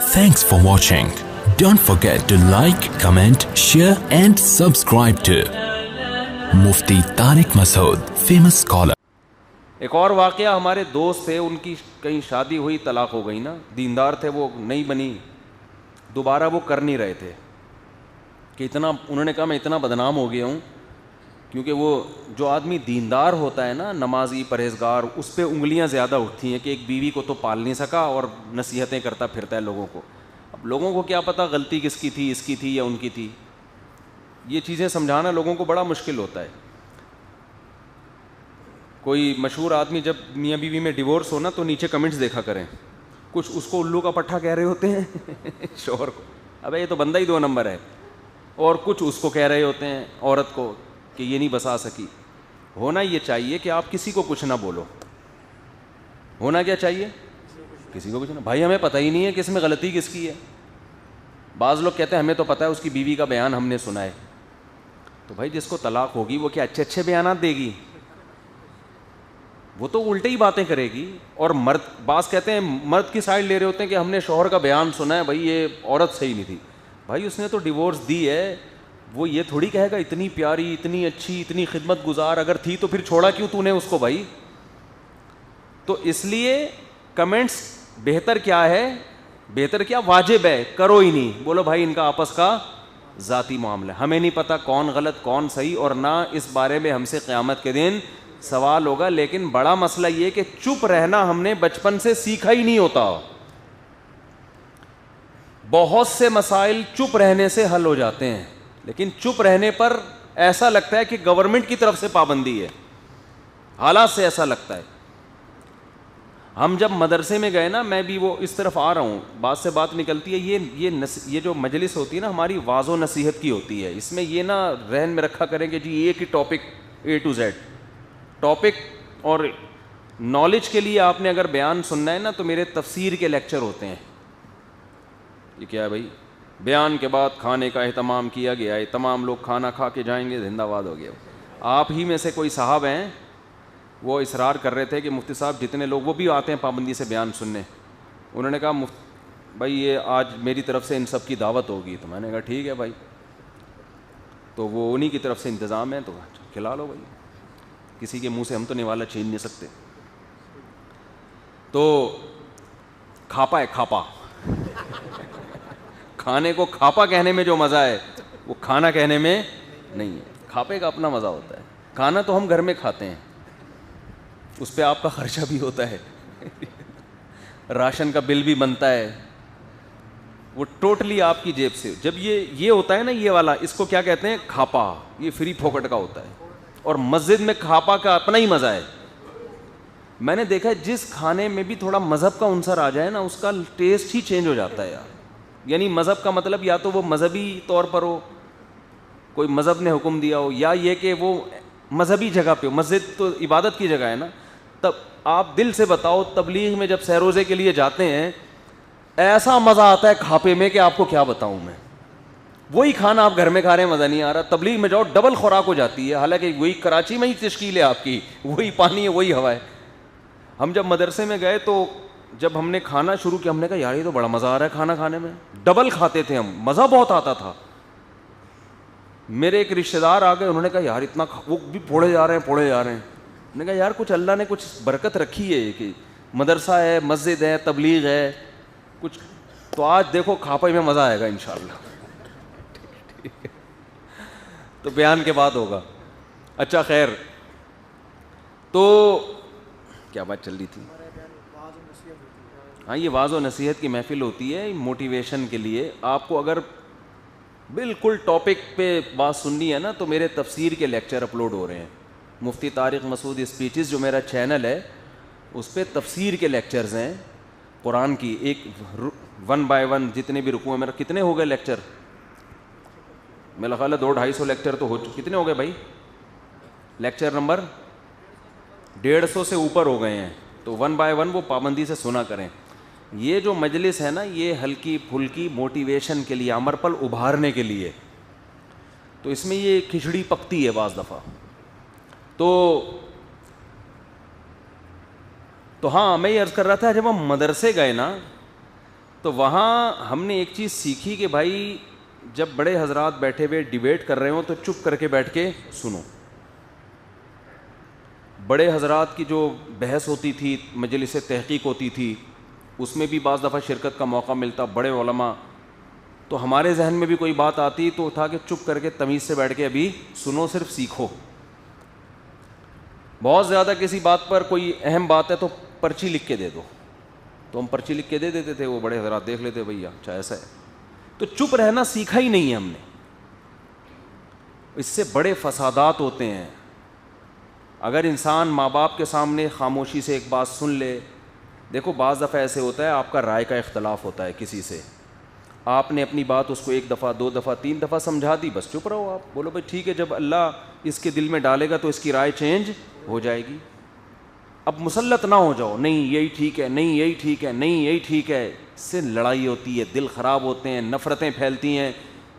Thanks for watching. Don't forget to like, comment, share and subscribe to Mufti Tariq Masood, famous scholar. ایک اور واقعہ، ہمارے دوست تھے، ان کی کہیں شادی ہوئی، طلاق ہو گئی نا، دیندار تھے، وہ نہیں بنی، دوبارہ وہ کر نہیں رہے تھے کہ اتنا، انہوں نے کہا میں اتنا بدنام ہو گیا ہوں، کیونکہ وہ جو آدمی دیندار ہوتا ہے نا، نمازی پرہیزگار، اس پہ انگلیاں زیادہ اٹھتی ہیں کہ ایک بیوی کو تو پال نہیں سکا اور نصیحتیں کرتا پھرتا ہے لوگوں کو. اب لوگوں کو کیا پتہ غلطی کس کی تھی، اس کی تھی یا ان کی تھی. یہ چیزیں سمجھانا لوگوں کو بڑا مشکل ہوتا ہے. کوئی مشہور آدمی جب میاں بیوی میں ڈیورس ہونا تو نیچے کمنٹس دیکھا کریں، کچھ اس کو الو کا پٹھا کہہ رہے ہوتے ہیں شوہر کو، ابے یہ تو بندہ ہی 2 نمبر ہے، اور کچھ اس کو کہہ رہے ہوتے ہیں عورت کو کہ یہ نہیں بسا سکی. ہونا یہ چاہیے کہ آپ کسی کو کچھ نہ بولو. ہونا کیا چاہیے؟ کسی کو کچھ نہ. بھائی ہمیں پتہ ہی نہیں ہے کہ اس میں غلطی کس کی ہے. بعض لوگ کہتے ہیں ہمیں تو پتہ ہے اس کی بیوی کا بیان ہم نے سنا ہے. تو بھائی جس کو طلاق ہوگی وہ کیا اچھے اچھے بیانات دے گی؟ وہ تو الٹی ہی باتیں کرے گی. اور مرد، بعض کہتے ہیں مرد کی سائڈ لے رہے ہوتے ہیں کہ ہم نے شوہر کا بیان سنا ہے، بھائی یہ عورت صحیح نہیں تھی. بھائی اس نے تو ڈیورس دی ہے، وہ یہ تھوڑی کہے گا اتنی پیاری، اتنی اچھی، اتنی خدمت گزار اگر تھی تو پھر چھوڑا کیوں تو نے اس کو بھائی. تو اس لیے کمنٹس بہتر کیا ہے، بہتر کیا واجب ہے، کرو ہی نہیں. بولو بھائی ان کا آپس کا ذاتی معاملہ ہے، ہمیں نہیں پتہ کون غلط کون صحیح، اور نہ اس بارے میں ہم سے قیامت کے دن سوال ہوگا. لیکن بڑا مسئلہ یہ کہ چپ رہنا ہم نے بچپن سے سیکھا ہی نہیں ہوتا. بہت سے مسائل چپ رہنے سے حل ہو جاتے ہیں، لیکن چپ رہنے پر ایسا لگتا ہے کہ گورنمنٹ کی طرف سے پابندی ہے، حالات سے ایسا لگتا ہے. ہم جب مدرسے میں گئے نا، میں بھی وہ اس طرف آ رہا ہوں، بات سے بات نکلتی ہے. یہ جو مجلس ہوتی ہے نا ہماری واعظ و نصیحت کی ہوتی ہے. اس میں یہ نہ ذہن میں رکھا کریں کہ جی ایک ہی topic A to Z topic, اور نالج کے لیے آپ نے اگر بیان سننا ہے نا تو میرے تفسیر کے لیکچر ہوتے ہیں. یہ کیا ہے بھائی؟ بیان کے بعد کھانے کا اہتمام کیا گیا ہے، تمام لوگ کھانا کھا کے جائیں گے، زندہ باد ہو گیا. آپ ہی میں سے کوئی صاحب ہیں وہ اصرار کر رہے تھے کہ مفتی صاحب جتنے لوگ، وہ بھی آتے ہیں پابندی سے بیان سننے، انہوں نے کہا بھائی یہ آج میری طرف سے ان سب کی دعوت ہوگی. تو میں نے کہا ٹھیک ہے بھائی، تو وہ انہی کی طرف سے انتظام ہے تو کھلا لو بھائی، کسی کے منہ سے ہم تو نوالا چھین نہیں سکتے. تو کھاپا ہے، کھاپا کھانے کو کھاپا کہنے میں جو مزہ ہے وہ کھانا کہنے میں نہیں ہے. کھاپے کا اپنا مزہ ہوتا ہے. کھانا تو ہم گھر میں کھاتے ہیں، اس پہ آپ کا خرچہ بھی ہوتا ہے راشن کا بل بھی بنتا ہے، وہ ٹوٹلی آپ کی جیب سے. جب یہ ہوتا ہے نا یہ والا، اس کو کیا کہتے ہیں؟ کھاپا. یہ فری پھوکٹ کا ہوتا ہے. اور مسجد میں کھاپا کا اپنا ہی مزہ ہے. میں نے دیکھا جس کھانے میں بھی تھوڑا مذہب کا عنصر آ جائے نا اس کا ٹیسٹ ہی چینج ہو جاتا ہے یار. یعنی مذہب کا مطلب یا تو وہ مذہبی طور پر ہو، کوئی مذہب نے حکم دیا ہو، یا یہ کہ وہ مذہبی جگہ پہ ہو. مسجد تو عبادت کی جگہ ہے نا. تب آپ دل سے بتاؤ، تبلیغ میں جب سہروزے کے لیے جاتے ہیں ایسا مزہ آتا ہے کھاپے میں کہ آپ کو کیا بتاؤں میں. وہی کھانا آپ گھر میں کھا رہے ہیں، مزہ نہیں آ رہا. تبلیغ میں جاؤ ڈبل خوراک ہو جاتی ہے، حالانکہ وہی کراچی میں ہی تشکیل ہے آپ کی، وہی پانی ہے، وہی ہوا ہے. ہم جب مدرسے میں گئے تو جب ہم نے کھانا شروع کیا، ہم نے کہا یار یہ تو بڑا مزہ آ رہا ہے کھانا کھانے میں. ڈبل کھاتے تھے ہم، مزہ بہت آتا تھا. میرے ایک رشتہ دار آ گئے، انہوں نے کہا یار اتنا وہ بھی پھوڑے جا رہے ہیں پھوڑے جا رہے ہیں. میں نے کہا یار کچھ اللہ نے کچھ برکت رکھی ہے کہ مدرسہ ہے، مسجد ہے، تبلیغ ہے کچھ، تو آج دیکھو کھاپے میں مزہ آئے گا انشاءاللہ. تو بیان کے بعد ہوگا. اچھا خیر، تو کیا بات چل رہی تھی؟ ہاں یہ واعظ و نصیحت کی محفل ہوتی ہے موٹیویشن کے لیے. آپ کو اگر بالکل ٹاپک پہ بات سننی ہے نا تو میرے تفسیر کے لیکچر اپلوڈ ہو رہے ہیں. مفتی طارق مسعود اسپیچز جو میرا چینل ہے اس پہ تفسیر کے لیکچرز ہیں قرآن کی. ایک 1 by 1 جتنے بھی رکوع ہیں، میرا کتنے ہو گئے لیکچر؟ میرا خیال ہے 200-250 لیکچر تو کتنے ہو گئے بھائی؟ لیکچر نمبر 150 سے اوپر ہو گئے ہیں. تو 1 by 1 وہ پابندی سے سنا کریں. یہ جو مجلس ہے نا یہ ہلکی پھلکی موٹیویشن کے لیے، امر پل ابھارنے کے لیے. تو اس میں یہ کھچڑی پکتی ہے بعض دفعہ. تو ہاں میں یہ عرض کر رہا تھا جب ہم مدرسے گئے نا تو وہاں ہم نے ایک چیز سیکھی کہ بھائی جب بڑے حضرات بیٹھے ہوئے ڈیبیٹ کر رہے ہوں تو چپ کر کے بیٹھ کے سنو. بڑے حضرات کی جو بحث ہوتی تھی, مجلس تحقیق ہوتی تھی, اس میں بھی بعض دفعہ شرکت کا موقع ملتا, بڑے علماء, تو ہمارے ذہن میں بھی کوئی بات آتی تو اٹھا کے چپ کر کے تمیز سے بیٹھ کے ابھی سنو, صرف سیکھو. بہت زیادہ کسی بات پر کوئی اہم بات ہے تو پرچی لکھ کے دے دو, تو ہم پرچی لکھ کے دے دیتے تھے, وہ بڑے حضرات دیکھ لیتے بھیا اچھا ایسا ہے. تو چپ رہنا سیکھا ہی نہیں ہے ہم نے, اس سے بڑے فسادات ہوتے ہیں. اگر انسان ماں باپ کے سامنے خاموشی سے ایک بات سن لے, دیکھو بعض دفعہ ایسے ہوتا ہے آپ کا رائے کا اختلاف ہوتا ہے کسی سے, آپ نے اپنی بات اس کو 1 دفعہ 2 دفعہ 3 دفعہ سمجھا دی, بس چپ رہو, آپ بولو بھائی ٹھیک ہے, جب اللہ اس کے دل میں ڈالے گا تو اس کی رائے چینج ہو جائے گی. اب مسلط نہ ہو جاؤ, نہیں یہی ٹھیک ہے, نہیں یہی ٹھیک ہے, نہیں یہی ٹھیک ہے, اس سے لڑائی ہوتی ہے, دل خراب ہوتے ہیں, نفرتیں پھیلتی ہیں.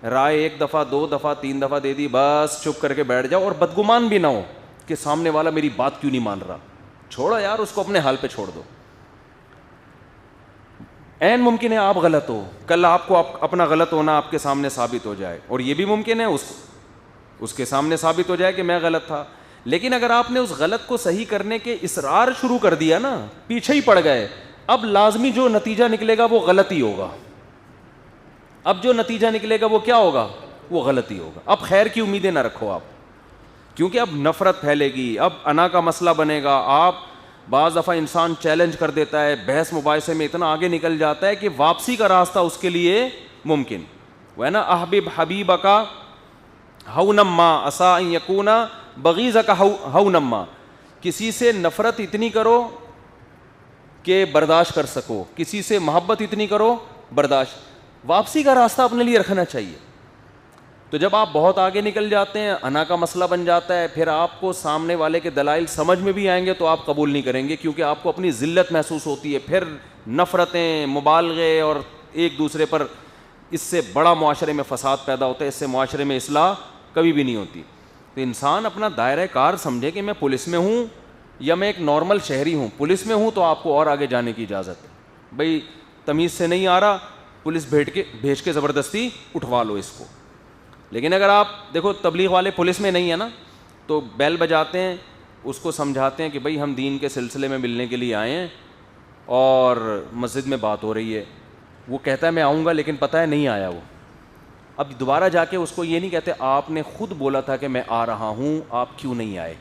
رائے 1 دفعہ 2 دفعہ 3 دفعہ دے دی, بس چپ کر کے بیٹھ جاؤ, اور بدگمان بھی نہ ہو کہ سامنے والا میری بات کیوں نہیں مان رہا. چھوڑو یار, اس کو اپنے حال پہ چھوڑ دو. عین ممکن ہے آپ غلط ہو, کل آپ کو اپنا غلط ہونا آپ کے سامنے ثابت ہو جائے, اور یہ بھی ممکن ہے اس کے سامنے ثابت ہو جائے کہ میں غلط تھا. لیکن اگر آپ نے اس غلط کو صحیح کرنے کے اصرار شروع کر دیا نا, پیچھے ہی پڑ گئے, اب لازمی جو نتیجہ نکلے گا وہ غلط ہی ہوگا. اب جو نتیجہ نکلے گا وہ کیا ہوگا, وہ غلط ہی ہوگا. اب خیر کی امیدیں نہ رکھو آپ, کیونکہ اب نفرت پھیلے گی, اب انا کا مسئلہ بنے گا. آپ بعض دفعہ انسان چیلنج کر دیتا ہے, بحث مباحثے میں اتنا آگے نکل جاتا ہے کہ واپسی کا راستہ اس کے لیے ممکن وہ ہے نا. احبب حبیبک ہونما عسیٰ ان یکون بغیضک ہونما, کسی سے نفرت اتنی کرو کہ برداشت کر سکو, کسی سے محبت اتنی کرو برداشت, واپسی کا راستہ اپنے لیے رکھنا چاہیے. تو جب آپ بہت آگے نکل جاتے ہیں, انا کا مسئلہ بن جاتا ہے, پھر آپ کو سامنے والے کے دلائل سمجھ میں بھی آئیں گے تو آپ قبول نہیں کریں گے, کیونکہ آپ کو اپنی ذلت محسوس ہوتی ہے. پھر نفرتیں, مبالغے, اور ایک دوسرے پر, اس سے بڑا معاشرے میں فساد پیدا ہوتا ہے, اس سے معاشرے میں اصلاح کبھی بھی نہیں ہوتی. تو انسان اپنا دائرہ کار سمجھے کہ میں پولیس میں ہوں یا میں ایک نارمل شہری ہوں. پولیس میں ہوں تو آپ کو اور آگے جانے کی اجازت ہے, بھائی تمیز سے نہیں آ رہا, پولیس بھیج کے زبردستی اٹھوا لو اس کو. لیکن اگر آپ دیکھو تبلیغ والے پولیس میں نہیں ہے نا, تو بیل بجاتے ہیں, اس کو سمجھاتے ہیں کہ بھائی ہم دین کے سلسلے میں ملنے کے لیے آئے ہیں اور مسجد میں بات ہو رہی ہے. وہ کہتا ہے میں آؤں گا, لیکن پتہ ہے نہیں آیا وہ. اب دوبارہ جا کے اس کو یہ نہیں کہتے آپ نے خود بولا تھا کہ میں آ رہا ہوں, آپ کیوں نہیں آئے.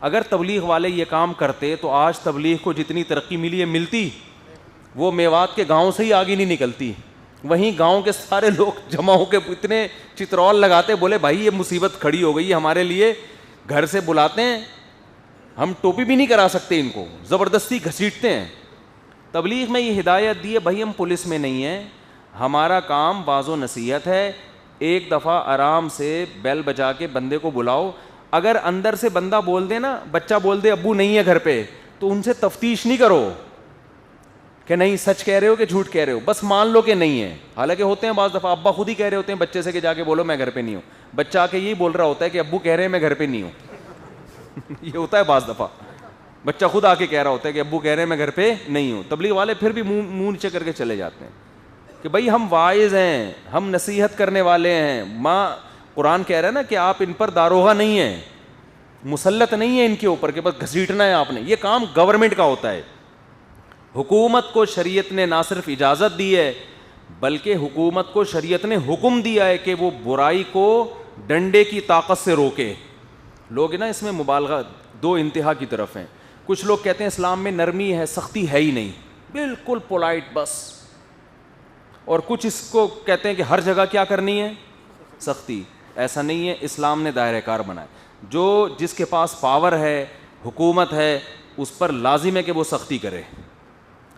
اگر تبلیغ والے یہ کام کرتے تو آج تبلیغ کو جتنی ترقی ملی ہے ملتی, وہ میوات کے گاؤں سے ہی آگے نہیں نکلتی. وہیں گاؤں کے سارے لوگ جمع ہو کے اتنے چترول لگاتے, بولے بھائی یہ مصیبت کھڑی ہو گئی ہے ہمارے لیے, گھر سے بلاتے ہیں, ہم ٹوپی بھی نہیں کرا سکتے, ان کو زبردستی گھسیٹتے ہیں. تبلیغ میں یہ ہدایت دی ہے بھائی ہم پولیس میں نہیں ہیں, ہمارا کام واعظ و نصیحت ہے. ایک دفعہ آرام سے بیل بجا کے بندے کو بلاؤ. اگر اندر سے بندہ بول دے نا, بچہ بول دے ابو نہیں ہے گھر پہ, تو ان سے تفتیش نہیں کرو کہ نہیں سچ کہہ رہے ہو کہ جھوٹ کہہ رہے ہو, بس مان لو کہ نہیں ہے. حالانکہ ہوتے ہیں بعض دفعہ ابا خود ہی کہہ رہے ہوتے ہیں بچے سے کہ جا کے بولو میں گھر پہ نہیں ہوں. بچہ آ کے یہی بول رہا ہوتا ہے کہ ابو کہہ رہے ہیں میں گھر پہ نہیں ہوں. یہ ہوتا ہے بعض دفعہ, بچہ خود آ کے کہہ رہا ہوتا ہے کہ ابو کہہ رہے ہیں میں گھر پہ نہیں ہوں. تبلیغ والے پھر بھی منہ نیچے کر کے چلے جاتے ہیں کہ بھائی ہم واعظ ہیں, ہم نصیحت کرنے والے ہیں. ماں قرآن کہہ رہا ہے نا کہ آپ ان پر داروغہ نہیں ہیں, مسلط نہیں ہے ان کے اوپر کہ بس گھسیٹنا ہے آپ نے. یہ کام گورنمنٹ کا ہوتا ہے. حکومت کو شریعت نے نہ صرف اجازت دی ہے بلکہ حکومت کو شریعت نے حکم دیا ہے کہ وہ برائی کو ڈنڈے کی طاقت سے روکے. لوگ نا اس میں مبالغہ دو انتہا کی طرف ہیں. کچھ لوگ کہتے ہیں اسلام میں نرمی ہے, سختی ہے ہی نہیں, بالکل پولائٹ بس. اور کچھ اس کو کہتے ہیں کہ ہر جگہ کیا کرنی ہے, سختی. ایسا نہیں ہے, اسلام نے دائرہ کار بنایا. جو جس کے پاس پاور ہے, حکومت ہے, اس پر لازم ہے کہ وہ سختی کرے.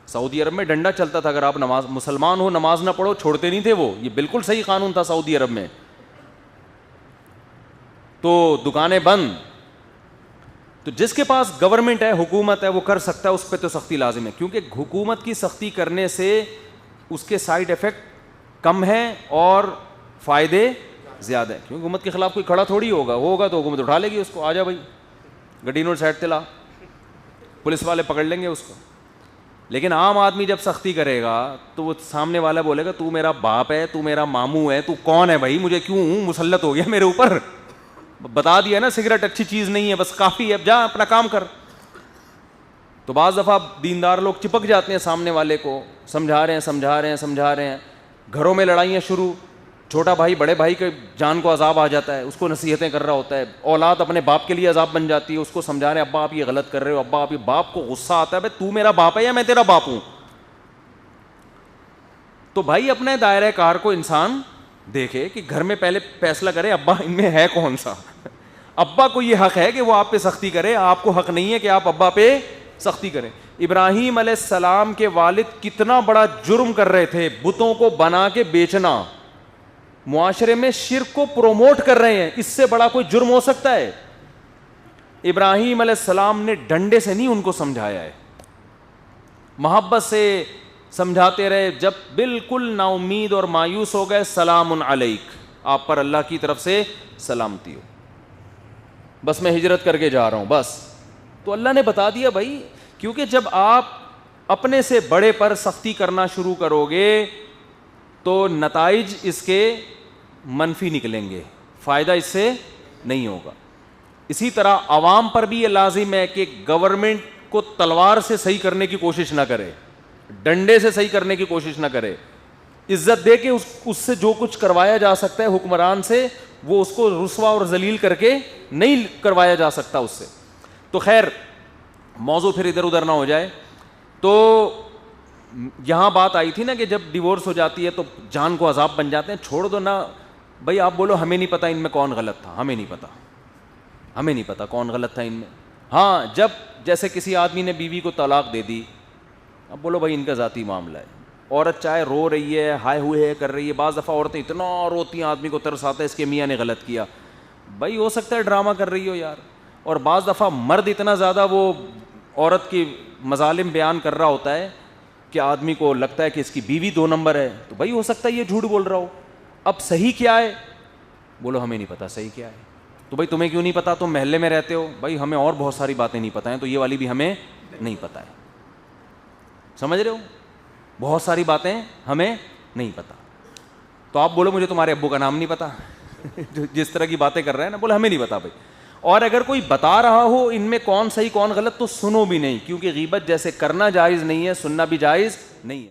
سعودی عرب میں ڈنڈا چلتا تھا, اگر آپ مسلمان ہو نماز نہ پڑھو چھوڑتے نہیں تھے وہ. یہ بالکل صحیح قانون تھا سعودی عرب میں. تو دکانیں بند. تو جس کے پاس گورنمنٹ ہے, حکومت ہے, وہ کر سکتا ہے, اس پہ تو سختی لازم ہے. کیونکہ حکومت کی سختی کرنے سے اس کے سائیڈ افیکٹ کم ہیں اور فائدے زیادہ ہیں. کیونکہ حکومت کے خلاف کوئی کھڑا تھوڑی ہوگا تو حکومت اٹھا لے گی اس کو, آ جا بھائی گڈی نوٹ سائڈ تلا, پولیس والے پکڑ لیں گے اس کو. لیکن عام آدمی جب سختی کرے گا تو وہ سامنے والا بولے گا تو میرا باپ ہے, تو میرا ماموں ہے, تو کون ہے بھائی, مجھے کیوں مسلط ہو گیا میرے اوپر. بتا دیا نا سگریٹ اچھی چیز نہیں ہے, بس کافی ہے, اب جا اپنا کام کر. تو بعض دفعہ دیندار لوگ چپک جاتے ہیں سامنے والے کو, سمجھا رہے ہیں, گھروں میں لڑائیاں شروع, چھوٹا بھائی بڑے بھائی کے جان کو عذاب آ جاتا ہے, اس کو نصیحتیں کر رہا ہوتا ہے, اولاد اپنے باپ کے لیے عذاب بن جاتی ہے, اس کو سمجھا رہے ہیں ابا آپ یہ غلط کر رہے ہو, ابا آپ یہ, باپ کو غصہ آتا ہے بھائی تو میرا باپ ہے یا میں تیرا باپ ہوں. تو بھائی اپنے دائرہ کار کو انسان دیکھے کہ گھر میں پہلے فیصلہ کرے ابا ان میں ہے کون سا. ابا کو یہ حق ہے کہ وہ آپ پہ سختی کرے, آپ کو حق نہیں ہے کہ آپ ابا پہ سختی کریں. ابراہیم علیہ السلام کے والد کتنا بڑا جرم کر رہے تھے, بتوں کو بنا کے بیچنا, معاشرے میں شرک کو پروموٹ کر رہے ہیں, اس سے بڑا کوئی جرم ہو سکتا ہے؟ ابراہیم علیہ السلام نے ڈنڈے سے نہیں ان کو سمجھایا ہے, محبت سے سمجھاتے رہے. جب بالکل نا امید اور مایوس ہو گئے, سلام علیک, آپ پر اللہ کی طرف سے سلامتی ہو, بس میں ہجرت کر کے جا رہا ہوں بس. تو اللہ نے بتا دیا بھائی, کیونکہ جب آپ اپنے سے بڑے پر سختی کرنا شروع کرو گے تو نتائج اس کے منفی نکلیں گے, فائدہ اس سے نہیں ہوگا. اسی طرح عوام پر بھی یہ لازم ہے کہ گورنمنٹ کو تلوار سے صحیح کرنے کی کوشش نہ کرے, ڈنڈے سے صحیح کرنے کی کوشش نہ کرے, عزت دے کے اس سے جو کچھ کروایا جا سکتا ہے حکمران سے, وہ اس کو رسوا اور ذلیل کر کے نہیں کروایا جا سکتا اس سے. تو خیر موضوع پھر ادھر ادھر نہ ہو جائے. تو یہاں بات آئی تھی نا کہ جب ڈیورس ہو جاتی ہے تو جان کو عذاب بن جاتے ہیں, چھوڑ دو نا بھائی, آپ بولو ہمیں نہیں پتا ان میں کون غلط تھا, ہمیں نہیں پتا کون غلط تھا ان میں. ہاں جب جیسے کسی آدمی نے بیوی کو طلاق دے دی, اب بولو بھائی ان کا ذاتی معاملہ ہے, عورت چاہے رو رہی ہے, ہائے ہوئے ہے کر رہی ہے, بعض دفعہ عورتیں اتنا روتی ہیں آدمی کو ترس آتا ہے اس کے میاں نے غلط کیا, بھائی ہو سکتا ہے ڈرامہ کر رہی ہو یار. اور بعض دفعہ مرد اتنا زیادہ وہ عورت کی مظالم بیان کر رہا ہوتا ہے کہ آدمی کو لگتا ہے کہ اس کی بیوی 2 نمبر ہے, تو بھائی ہو سکتا ہے یہ جھوٹ بول رہا ہو. اب صحیح کیا ہے, بولو ہمیں نہیں پتا صحیح کیا ہے. تو بھائی تمہیں کیوں نہیں پتا, تم محلے میں رہتے ہو, بھائی ہمیں اور بہت ساری باتیں نہیں پتہ ہیں, تو یہ والی بھی ہمیں نہیں پتہ ہے. سمجھ رہے ہو, بہت ساری باتیں ہمیں نہیں پتہ. تو آپ بولو مجھے تمہارے ابو کا نام نہیں پتا, جس طرح کی باتیں کر رہے ہیں نا, بولو ہمیں نہیں پتا بھائی. اور اگر کوئی بتا رہا ہو ان میں کون صحیح کون غلط, تو سنو بھی نہیں, کیونکہ غیبت جیسے کرنا جائز نہیں ہے, سننا بھی جائز نہیں ہے.